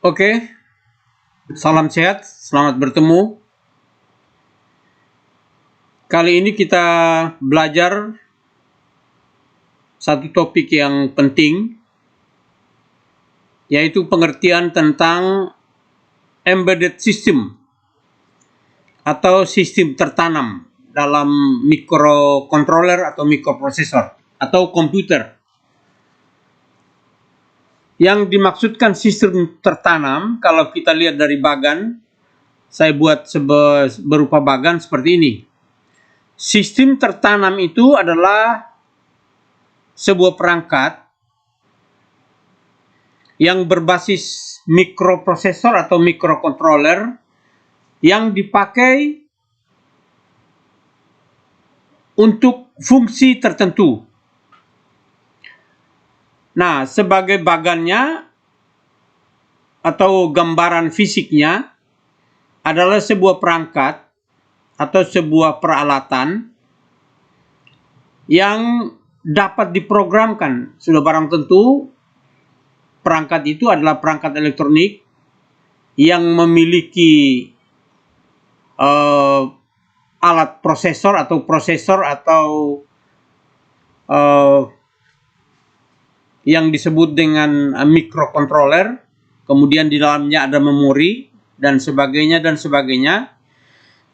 Oke, salam sehat, selamat bertemu. Kali ini kita belajar satu topik yang penting, yaitu pengertian tentang embedded system atau sistem tertanam dalam microcontroller atau microprocessor atau komputer. Yang dimaksudkan sistem tertanam, kalau kita lihat dari bagan, saya buat berupa bagan seperti ini. Sistem tertanam itu adalah sebuah perangkat yang berbasis mikroprosesor atau microcontroller yang dipakai untuk fungsi tertentu. Nah, sebagai bagannya atau gambaran fisiknya adalah sebuah perangkat atau sebuah peralatan yang dapat diprogramkan. Sudah barang tentu perangkat itu adalah perangkat elektronik yang memiliki alat prosesor atau yang disebut dengan microcontroller, kemudian di dalamnya ada memori dan sebagainya.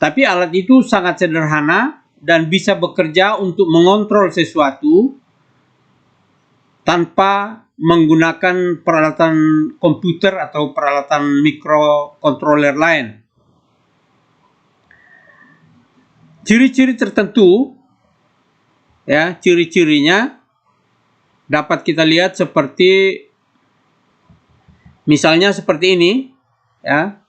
Tapi alat itu sangat sederhana dan bisa bekerja untuk mengontrol sesuatu tanpa menggunakan peralatan komputer atau peralatan microcontroller lain. Ciri-ciri tertentu, ya, ciri-cirinya dapat kita lihat seperti misalnya seperti ini, ya.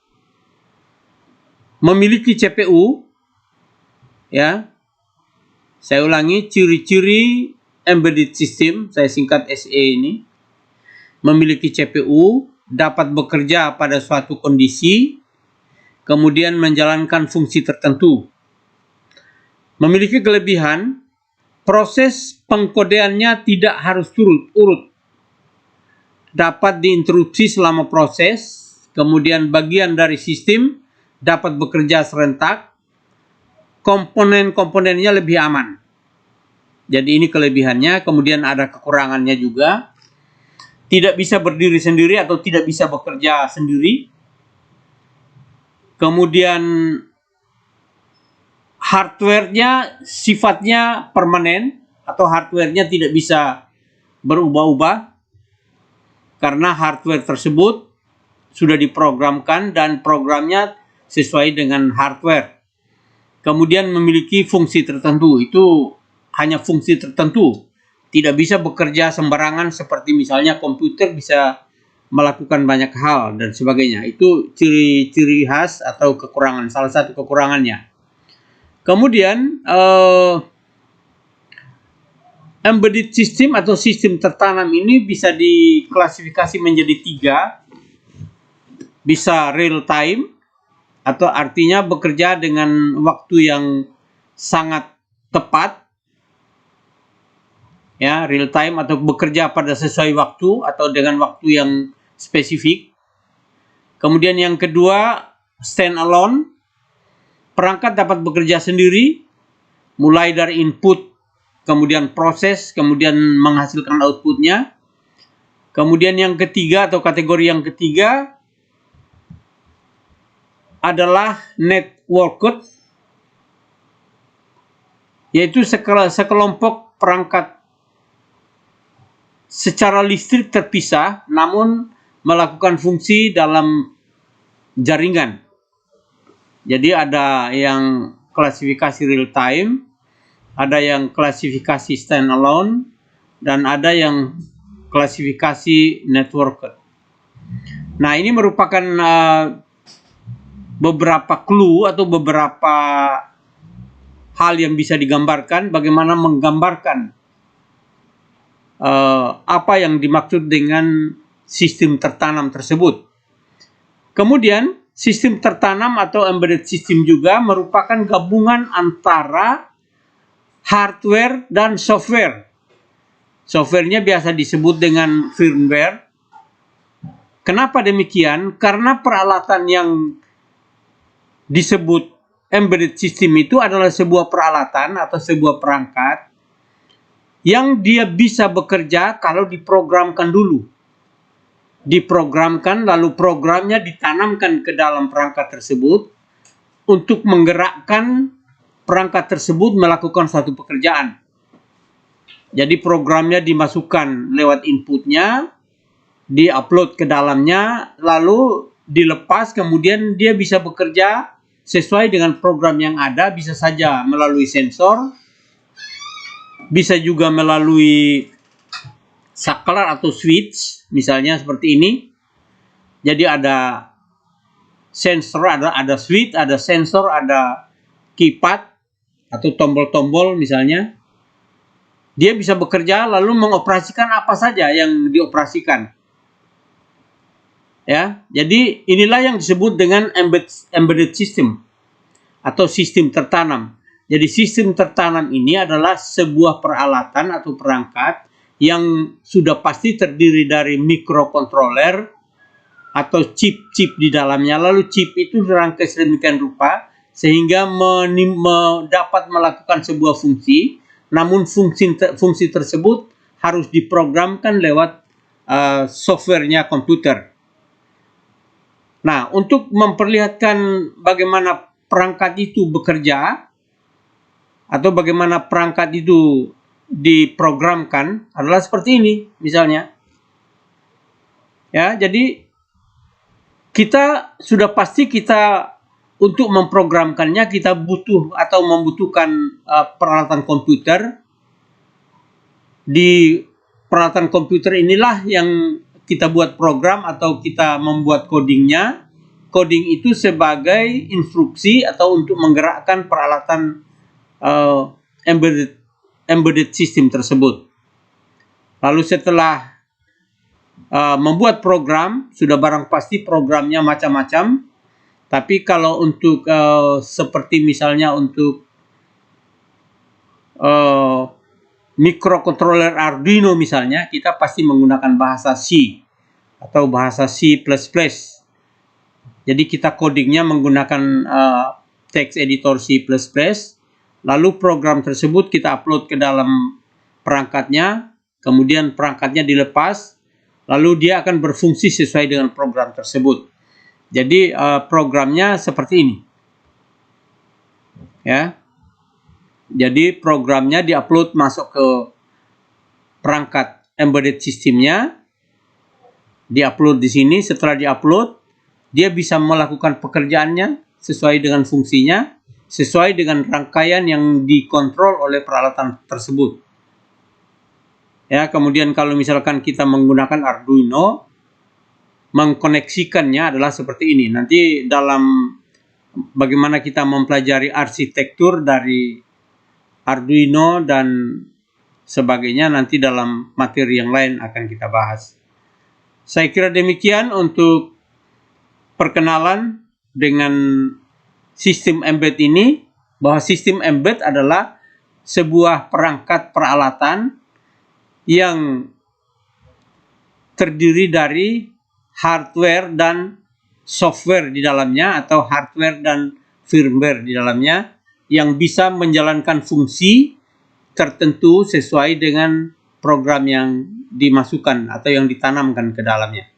Memiliki CPU, ya. Saya ulangi, ciri-ciri embedded system, saya singkat SE ini. Memiliki CPU, dapat bekerja pada suatu kondisi, kemudian menjalankan fungsi tertentu. Memiliki kelebihan, proses pengkodeannya tidak harus urut. Dapat diinterupsi selama proses, kemudian bagian dari sistem dapat bekerja serentak, komponen-komponennya lebih aman. Jadi ini kelebihannya, kemudian ada kekurangannya juga. Tidak bisa berdiri sendiri atau tidak bisa bekerja sendiri. Kemudian hardware-nya sifatnya permanen atau hardware-nya tidak bisa berubah-ubah karena hardware tersebut sudah diprogramkan dan programnya sesuai dengan hardware. Kemudian memiliki fungsi tertentu, itu hanya fungsi tertentu. Tidak bisa bekerja sembarangan seperti misalnya komputer bisa melakukan banyak hal dan sebagainya. Itu ciri-ciri khas atau kekurangan, salah satu kekurangannya. Kemudian embedded system atau sistem tertanam ini bisa diklasifikasi menjadi 3. Bisa real time, atau artinya bekerja dengan waktu yang sangat tepat, ya, real time atau bekerja pada sesuai waktu atau dengan waktu yang spesifik. Kemudian yang kedua, stand alone, perangkat dapat bekerja sendiri, mulai dari input, kemudian proses, kemudian menghasilkan outputnya. Kemudian yang ketiga atau kategori yang ketiga adalah networked, yaitu sekelompok perangkat secara listrik terpisah namun melakukan fungsi dalam jaringan. Jadi ada yang klasifikasi real time, ada yang klasifikasi standalone, dan ada yang klasifikasi networked. Nah, ini merupakan beberapa clue atau beberapa hal yang bisa digambarkan, bagaimana menggambarkan apa yang dimaksud dengan sistem tertanam tersebut. Kemudian sistem tertanam atau embedded system juga merupakan gabungan antara hardware dan software. Softwarenya biasa disebut dengan firmware, Kenapa demikian? Karena peralatan yang disebut embedded system itu adalah sebuah peralatan atau sebuah perangkat yang dia bisa bekerja kalau diprogramkan dulu. Diprogramkan, lalu programnya ditanamkan ke dalam perangkat tersebut untuk menggerakkan perangkat tersebut melakukan suatu pekerjaan. Jadi programnya dimasukkan lewat inputnya, di-upload ke dalamnya, lalu dilepas, kemudian dia bisa bekerja sesuai dengan program yang ada, bisa saja melalui sensor, bisa juga melalui saklar atau switch, misalnya seperti ini. Jadi ada sensor, ada switch, ada sensor, ada keypad atau tombol-tombol misalnya. Dia bisa bekerja lalu mengoperasikan apa saja yang dioperasikan. Ya, jadi inilah yang disebut dengan embedded system atau sistem tertanam. Jadi sistem tertanam ini adalah sebuah peralatan atau perangkat yang sudah pasti terdiri dari mikrokontroler atau chip-chip di dalamnya. Lalu chip itu dirangkai sedemikian rupa sehingga dapat melakukan sebuah fungsi, namun fungsi tersebut harus diprogramkan lewat softwarenya komputer. Nah, untuk memperlihatkan bagaimana perangkat itu bekerja atau bagaimana perangkat itu diprogramkan adalah seperti ini misalnya. Ya, jadi kita sudah pasti untuk memprogramkannya kita butuh atau membutuhkan peralatan komputer. Di peralatan komputer inilah yang kita buat program atau kita membuat codingnya. Coding itu sebagai instruksi atau untuk menggerakkan peralatan embedded system tersebut. Lalu setelah membuat program, sudah barang pasti programnya macam-macam. Tapi kalau untuk seperti misalnya untuk mikrokontroler Arduino misalnya, kita pasti menggunakan bahasa C atau bahasa C++. Jadi kita codingnya menggunakan text editor C++. Lalu program tersebut kita upload ke dalam perangkatnya, kemudian perangkatnya dilepas, lalu dia akan berfungsi sesuai dengan program tersebut. Jadi programnya seperti ini. Ya. Jadi programnya diupload masuk ke perangkat embedded systemnya, diupload di sini. Setelah diupload, dia bisa melakukan pekerjaannya sesuai dengan fungsinya, sesuai dengan rangkaian yang dikontrol oleh peralatan tersebut. Ya, kemudian kalau misalkan kita menggunakan Arduino, mengkoneksikannya adalah seperti ini. Nanti dalam bagaimana kita mempelajari arsitektur dari Arduino dan sebagainya nanti dalam materi yang lain akan kita bahas. Saya kira demikian untuk perkenalan dengan sistem embed ini, bahwa sistem embed adalah sebuah perangkat peralatan yang terdiri dari hardware dan software di dalamnya atau hardware dan firmware di dalamnya yang bisa menjalankan fungsi tertentu sesuai dengan program yang dimasukkan atau yang ditanamkan ke dalamnya.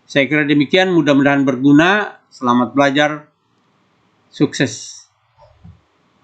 Saya kira demikian, mudah-mudahan berguna. Selamat belajar, sukses.